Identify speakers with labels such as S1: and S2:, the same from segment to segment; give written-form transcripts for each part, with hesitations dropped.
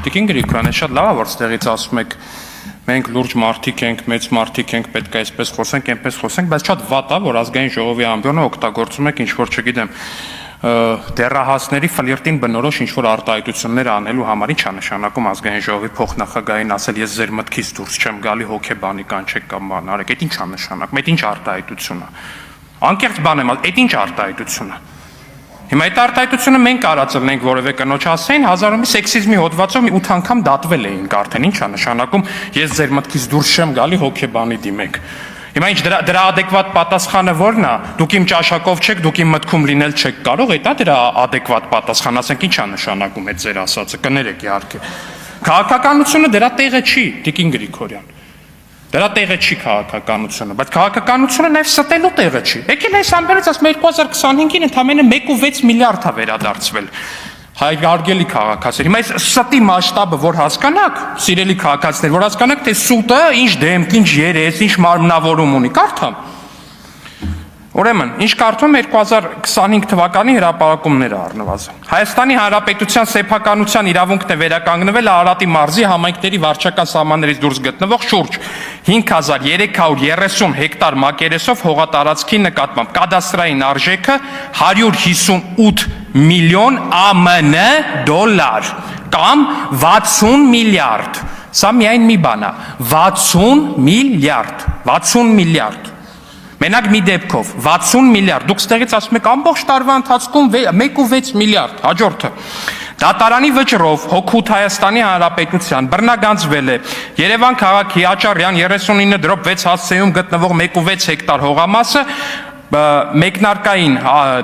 S1: Տիկին Գրիգորյան, շատ լավ է, որ ստեղից ասում եք մենք լուրջ մարդիկ ենք, մեծ մարդիկ ենք, պետք է այսպես խոսենք, այնպես խոսենք, բայց շատ վատ է, որ ազգային ժողովի ամբիոնը օգտագործում եք ինչ-որ, չգիտեմ, դեռահասների ֆլիրտին բնորոշ ինչ-որ արտահայտություններ անելու համար, ինչ է նշանակում ազգային ժողովի փոխնախագահային ասել ես ձեր մտքից դուրս չեմ գալի, հոգեբանի կանչեք կամ բան արեք, այդ ինչ է նշանակում, այդ ինչ արտահայտություն է։ Անկեղծ բան եմ, այդ ինչ արտահայտություն է։ Հիմա այդ արտահայտությունը մենք արածելնենք որևէ կնոջ ասեին, 1000-ի սեքսիզմի հոդվածով 8 անգամ դատվել էինք արդեն, ինչ է նշանակում, ես ձեր մտքից դուրս չեմ գալի, հոգեբանի դիմեք։ Հիմա ինչ դրա ադեկվատ պատասխանը ո՞րն է։ Դուք իմ ճաշակով չեք, դուք իմ մտքում լինել չեք կարող, այդ է դրա ադեկվատ պատասխանը, ասենք ինչ է նշանակում այդ ձեր ասածը, կներեք իհարկե։ Քաղաքականությունը դրա տեղը չի, Տիկին Գրիգորյան։ Դրա տեղը չի քաղաքականությունը, բայց քաղաքականությունը նաև ստելու տեղը չի։ Եկել այս ամբերից ասում 2025-ին ընդամենը 1.6 միլիարդ է վերադարձվել։ Հարգելի քաղաքացիներ, հիմա այս ստի մասշտաբը որ հասկանաք, սիրելի քաղաքացիներ, որ հասկանաք, թե սուտը ինչ դեմք, ինչ երես, ինչ մարմնավորում ունի, կարդամ։ Ուրեմն, ինչ կարդում 2025 թվականի հրապարակումները առնվազն։ Հայաստանի Հանրապետության սեփականության իրավունքն է վերականգնվել Արարատի մարզի համայնքների վարչական սահմաններից դուրս գտնվող շուրջ 5330 հեկտար մակերեսով հողատարածքի նկատմամբ կադաստրային արժեքը 158 միլիոն ԱՄՆ դոլար կամ 60 միլիարդ։ Սա միայն մի բան է, 60 միլիարդ։ Մենակ մի դեպքով 60 միլիարդ, դուք ստեղից ասում եք ամբողջ տարվա ընթացքում 1.6 միլիարդ, հաջորդը։ Դատարանի վճռով Հօգուտ Հայաստանի Հանրապետության բռնագանձվել է Երևան քաղաքի Աճարյան 39/6 հասցեում գտնվող 1.6 հեկտար հողամասը, մեկնարկային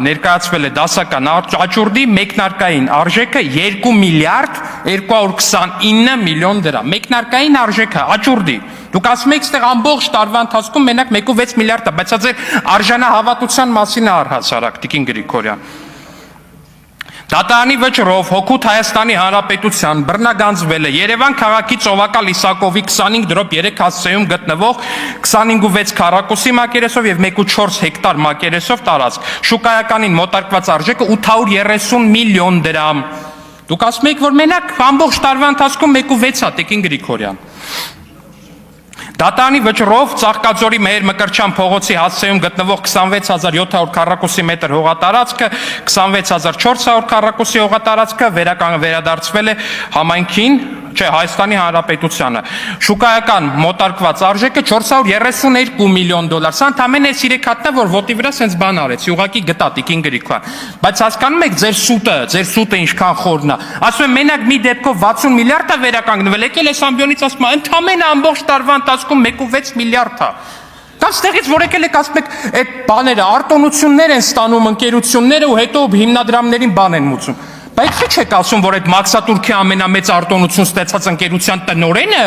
S1: ներկայացվել է դասական աճուրդի, մեկնարկային արժեքը 2 միլիարդ 229 միլիոն դրամ, մեկնարկային արժեքը աճուրդի։ Դուք ասում եք ստեղ ամբողջ տարվա ընթացքում մենակ 1.6 միլիարդ է, բայց սա ձեր արժանահավատության մասին է առհասարակ, Տիկին Գրիգորյան։ Դատարանի վճռով Հօգուտ Հայաստանի Հանրապետության բռնագանձվել է Երևան քաղաքի Ծովակալ Իսակովի 25/3 հասցեում գտնվող 25.6 քառակուսի մակերեսով եւ 1.4 հեկտար մակերեսով տարածք։ Շուկայականին մոտարկված արժեքը 830 միլիոն դրամ։ Դուք ասում եք, որ մենակ ամբողջ տարվա ընթացքում 1.6 է, Տիկին Գրիգորյան։ Դատարանի վճռով Ծաղկաձորի Մեհեր Մկրտչյան փողոցի հասցեում գտնվող 26700 քառակուսի մետր հողատարածքը, 26400 քառակուսի հողատարածքը վերադարձվել է համայնքին, Հայաստանի Հանրապետությանը։ Շուկայական մոտարկված արժեքը 432 միլիոն դոլար։ Սա ընդամենը այս 3 հատնա, որ ոտի վրա սենց բան արեցի, ուղղակի գտա Տիկին Գրիգորյան։ Բայց հասկանում եք ձեր սուտը ինչքան խորն է։ Ասում եմ մենակ մի դեպքով 60 միլիարդ է վերականգնվել, եկել այս ամբիոնից ասում եմ ընդամենը ամբողջ տարվա ընթացքում 1.6 միլիարդ է։ Կամ ստեղից որ եկել եք ասում եք այդ բաները արտոնություններ են ստանում ընկերությունները ու հետո հիմնադրամներին բան են մուծում։ Բայց ի՞նչ եք ասում, որ այդ Մաքսատուրքի ամենամեծ արտոնություն ստացած ընկերության տնօրենը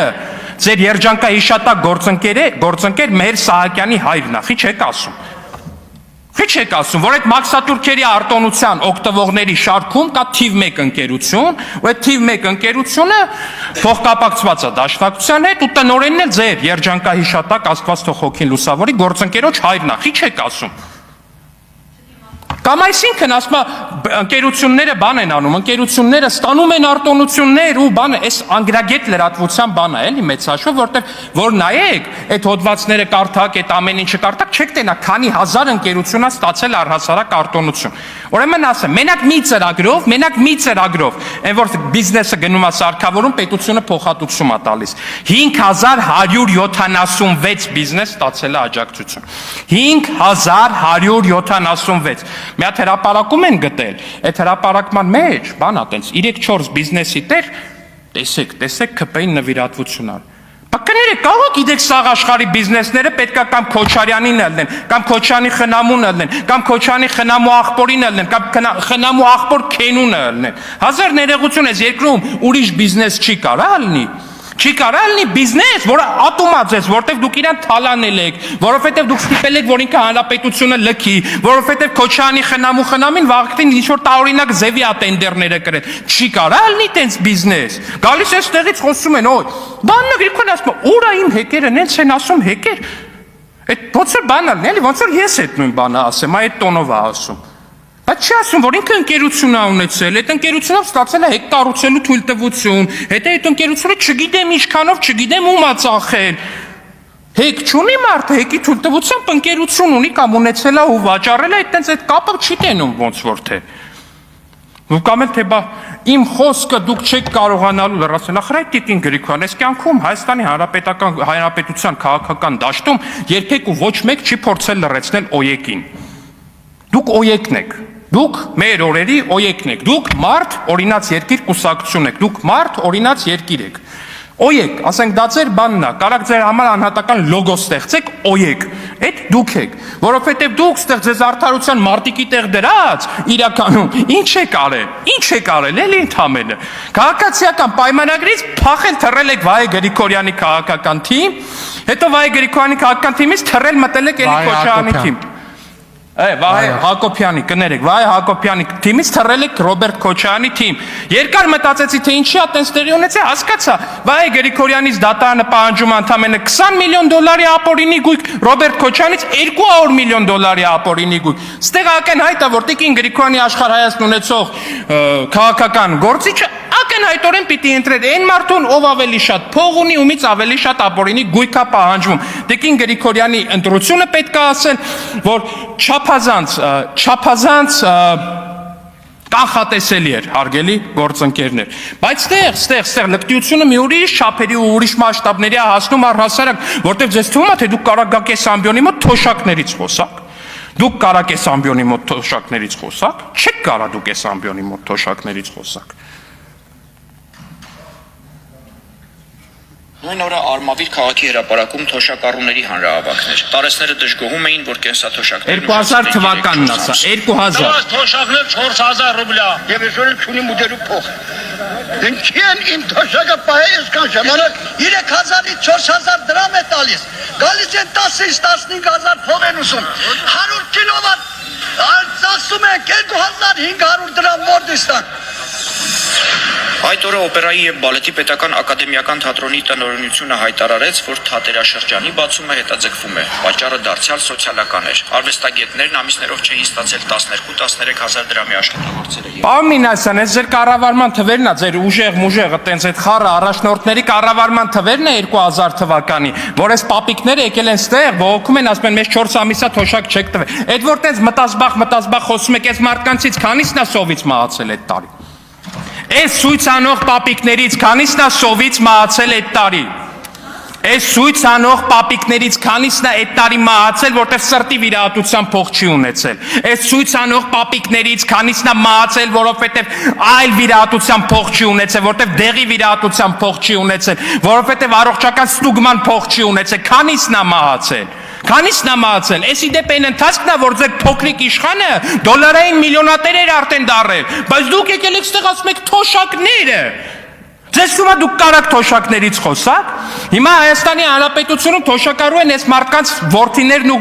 S1: ձեր երջանկահիշատակ գործընկեր Մեհեր Սահակյանի հայրն է, ի՞նչ եք ասում։ Ի՞նչ եք ասում, որ այդ Մաքսատուրքերի արտոնության օգտվողների շարքում կա թիվ 1 ընկերություն, ու այդ թիվ 1 ընկերությունը փոխկապակցված է դաշնակցության հետ ու տնօրենն էլ ձեր երջանկահիշատակ Աստված թող հոգին լուսավորի գործընկերոջ հայրն է, ի՞նչ եք ասում։ Կամ այսինքն ասում ընկերությունները բան են անում, ընկերությունները ստանում են արտոնություններ ու բանը, այս անգրագետ լրատվության բան է, էլի մեծ հաշվով, որտեղ որ նայեք, այդ հոդվածները կարդակ, այդ ամեն ինչը կարդակ, չեք տենա, քանի հազար ընկերություն է ստացել առհասարակ արտոնություն։ Ուրեմն ասեմ, մենակ մի ծրագրով, այն որ բիզնեսը գնում է սարքավորում, պետությունը փոխհատուցում է տալիս։ 5176 բիզնես ստացել է աջակցություն։ 5176 Մի հատ հրապարակում են գտել, այդ հրապարակման մեջ, բան ա տենց, 3-4 բիզնեսի տեր, տեսեք ԿՊ-ի նվիրատվություն ար։ Բա կներեք, կարող գիտեք սաղ աշխարհի բիզնեսները պետքա կամ Քոչարյանին ելնեն, կամ Քոչյանի խնամուն ելնեն, կամ Քոչյանի խնամու աղբորին ելնեն, կամ խնամու աղբոր Քենունը ելնեն։ Հազար ներողություն ես երկրում ուրիշ բիզնես չի կարա լինի։ Չի կարա լինի բիզնես, որը ատումած ես, որտեղ դուք իրան թալանել եք, որովհետև դուք ստիպել եք, որ ինքը հանրապետությունը լքի, որովհետև Քոչյանի խնամին վաղկտին ինչ-որ տարօրինակ ձևի է տենդերները կրել։ Չի կարա լինի տենց բիզնես։ Գալիս ես տեղից խոսում են, օй, բանն գրքուն ասում, ուր է իմ հեկերը, նենց են ասում հեկեր։ Այդ ոնց որ բան ալին, էլի ոնց որ ես այդ նույն բանը ասեմ, այդ տոնով է ասում։ Բայց չի ասում, որ ինքը ընկերություն է ունեցել, այդ ընկերությունով ստացել է հեկ կառուցելու թույլտվություն, հետո այդ ընկերությունը չգիտեմ ինչքանով, չգիտեմ ում է ծախել։ Հեկ չունի մարդը, հեկի թույլտվությամբ ընկերություն ունի կամ ունեցել է ու վաճառել է, այդ կապը չի տենում ոնց որ թե։ Ու կամ էլ թե բա իմ խոսքը դուք չեք կարողանալու լրացնել, ախր այդ Տիկին Գրիգորյան, այս կյանքում Հայաստանի Հանրապետության քաղաքական դաշտում երբեք ու ոչ մեկ չի փորձել լրացնել օյեկին։ Դուք օյեկն եք, դուք մեր օրերի օյեկն եք, դուք մարդ օրինաց երկիր կուսակցություն եք, դուք մարդ օրինաց երկիր եք։ Օյեք, ասենք դա ձեր բանն է, կարաք ձեր համար անհատական լոգո ստեղծեք, օյեք, այդ դուք եք, որովհետև դուք ստեղ ձեզ արդարության մարտիկի տեղ դրած, իրականում ինչ եք արել, էլի ընդամենը, քաղաքացիական պայմանագրից փախել թռել եք Վահե Գրիգորյանի քաղաքական թիմ, հետո Վահե Գրիգորյանի քաղաքական թիմից թռել մտել եք Էլի Քոչարյանի թիմ։ Վահե Հակոբյանի, կներեք, Վահե Հակոբյանի թիմից թռել եք Ռոբերտ Քոչարյանի թիմ։ Երկար մտածեցի, թե ինչի է տենց տեղի ունեցել, հասկացա, Վահե Գրիգորյանից դատարանը պահանջում է ընդամենը $20 միլիոն ապօրինի գույք, Ռոբերտ Քոչարյանից $200 միլիոն ապօրինի գույք։ Ստեղ ակնհայտ է, որ Տիկին Գրիգորյանի աշխարհ Հայաստան ունեցող քաղաքական գործիչը ակնհայտորեն պիտի ընտրեր այն մարդուն, ով ավելի շատ փող ունի, ումից ավելի շատ ապօրինի գույք է պահանջվում։ Տիկին Գրիգորյանի ընտրությունը պետք է ասել, որ չափազանց կանխատեսելի էր, հարգելի գործընկերներ, բայց ստեղ լկտիությունը մի ուրիշ չափերի ու ուրիշ մասշտաբների է հասնում առհասարակ, որտեղ ձեզ թվում է, թե դուք կարող եք այս ամբիոնի մոտ թոշակներից խոսակ, դուք կարող եք այս ամբիոնի մոտ թոշակներից խոսակ, չեք կարող դուք այս ամբիոնի մոտ թոշակներից խոսակ։
S2: Նույն օրը Արմավիր քաղաքի հրապարակում թոշակառուների հանրահավաքներ։ Տարեցները դժգոհում էին, որ կենսաթոշակներն
S1: 2000 թվականն ասա, 2000
S3: թոշակներ 4000 ռուբլա եւ այսօր չունի մուտելու փող։ Ինչի են իմ թոշակը պահել այսքան ժամանակ 3000-ից 4000 դրամ է տալիս։ Գալիս են 10-ից 15000 փող են ուսում։ 100 կիլովատ ասում են 2500 դրամ Մորդիստան։
S2: Այդ օրը օպերայի եւ բալետի պետական ակադեմիական թատրոնի տնօրինությունը հայտարարեց, որ թատերաշրջանի բացումը հետաձգվում է։ Պատճառը դարձյալ սոցիալական էր։ Արվեստագետներն ամիսներով չէին ստացել 12-13 հազար դրամի աշխատավորները։
S1: Պարոն Մինասյան, այս ձեր կառավարման թվերն է, ձեր ուժեղ տենց այդ խառը առաջնորդների կառավարման թվերն է 2000 թվականի, որ այս պապիկները եկել են ստեղ, բողոքում են, ասում են մեզ 4 ամիսա թոշակ չեք տվել։ Այդ որ տենց մտազբաղ խոսում եք, այս մարդկանցից քանիսն է սովից մահացել այդ տարի։ Այս սույց անող պապիկներից քանիսն է սովից մահացել այդ տարի։ Այս սույց անող պապիկներից քանիսն է այդ տարի մահացել, որտեղ սրտի վիրահատության փող չի ունեցել։ Այս սույց անող պապիկներից քանիսն է մահացել, որովհետև այլ վիրահատության փող չի ունեցել, որովհետև դեղի վիրահատության փող չի ունեցել, որովհետև առողջական ստուգման փող չի ունեցել, քանիսն է մահացել։ Քանիսն է մահացել։ Էսի դեպ այն ընթացքն է, որ ձեր փոքրիկ իշխանը դոլարային միլիոնատեր էր արդեն դառել, բայց դուք եկել եք ստեղ ասում եք թոշակները։ Ձեզ թվում է դուք կարաք թոշակներից խոսակ։ Հիմա Հայաստանի Հանրապետությունում թոշակառու են այս մարդկանց որդիներն ու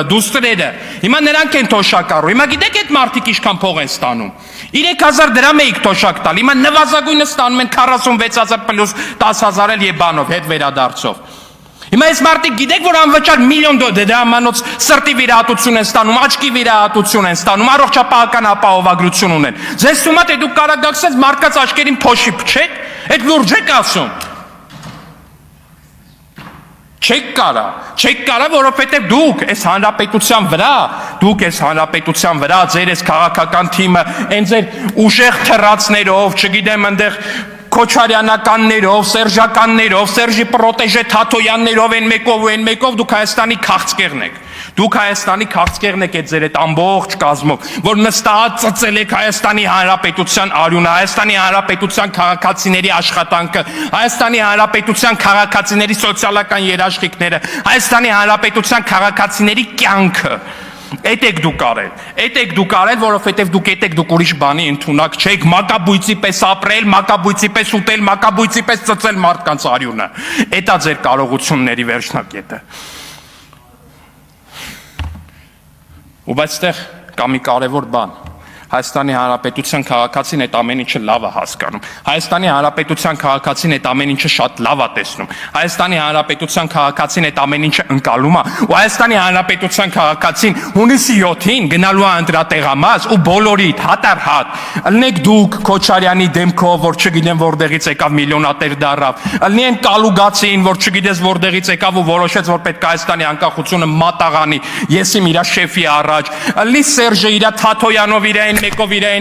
S1: դուստրերը։ Հիմա նրանք են թոշակառու։ Հիմա գիտեք այդ մարդիկ ինչքան փող են ստանում։ 3000 դրամ էիք թոշակ տալ։ Հիմա նվազագույնը ստանում են 46000 պլյուս 10000 էլ եւ բանով հետ վերադարձով։ Հիմա այս մարդիկ գիտեք, որ անվճար $1 միլիոն դրամանոց սրտի վիրահատություն են ստանում, աչքի վիրահատություն են ստանում, առողջապահական ապահովագրություն ունեն։ Ձեզ թվում է, թե դուք կարող եք ասել մարդկանց աչքերին փոշի փչեք, այդ լուրջ եք ասում։ Չեք կարա, որովհետև դուք այս հանրապետության վրա ձեր այս քաղաքական թիմը այն ձեր ուժեղ թռածներով, չգիտեմ, այնտեղ Քոչարյանականներով, Սերժականներով, Սերժի պրոտեժե Թաթոյաններով, այն մեկով դուք Հայաստանի քաղցկեղն եք։ Դուք Հայաստանի քաղցկեղն եք այդ ձեր այդ ամբողջ կազմով, որ նստած ծծել եք Հայաստանի Հանրապետության արյունը, Հայաստանի Հանրապետության քաղաքացիների աշխատանքը, Հայաստանի Հանրապետության քաղաքացիների սոցիալական երաշխիքները, Հայաստանի Հանրապետության քաղաքացիների կյանքը։ Այդ եք դուք արել, որովհետև դուք ուրիշ բանի ընդունակ չեք, մակաբույծի պես ապրել, մակաբույծի պես ուտել, մակաբույծի պես ծծել մարդկանց արյունը։ Էդ է ձեր կարողությունների վերջնակետը։ Ու բայց այդտեղ կա մի կարևոր բան։ Հայաստանի Հանրապետության քաղաքացին այդ ամեն ինչը լավ է հասկանում։ Հայաստանի Հանրապետության քաղաքացին այդ ամեն ինչը շատ լավ է տեսնում։ Հայաստանի Հանրապետության քաղաքացին այդ ամեն ինչը ընկալում է, ու Հայաստանի Հանրապետության քաղաքացին հունիսի 7-ին գնալու է ընտրատեղամաս ու բոլորիդ հատար-հատ ըլնեք դուք Քոչարյանի դեմքով, որ չգիտեմ որտեղից եկավ միլիոնատեր դառավ, ըլնի են Կալուգացին, որ չգիտես որտեղից եկավ ու որոշեց, որ պետք է Հայաստանի անկախությունը մատաղանի, ես իմ իր շեֆի առաջ, ըլնի Սերժը իր Թաթոյանով իր այն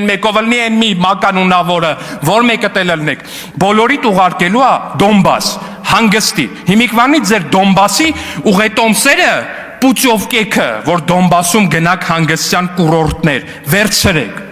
S1: մեկով, ըլնի են մի մականունավորը, որ մեկը տել ըլնեք, բոլորիդ ուղարկելու է Դոնբաս, հանգստի, հիմիկվանից ձեր Դոնբասի ուղետոմսերը Պուտյովկեքը, որ Դոնբասում գնաք հանգստյան կուրորտներ, վերցրեք։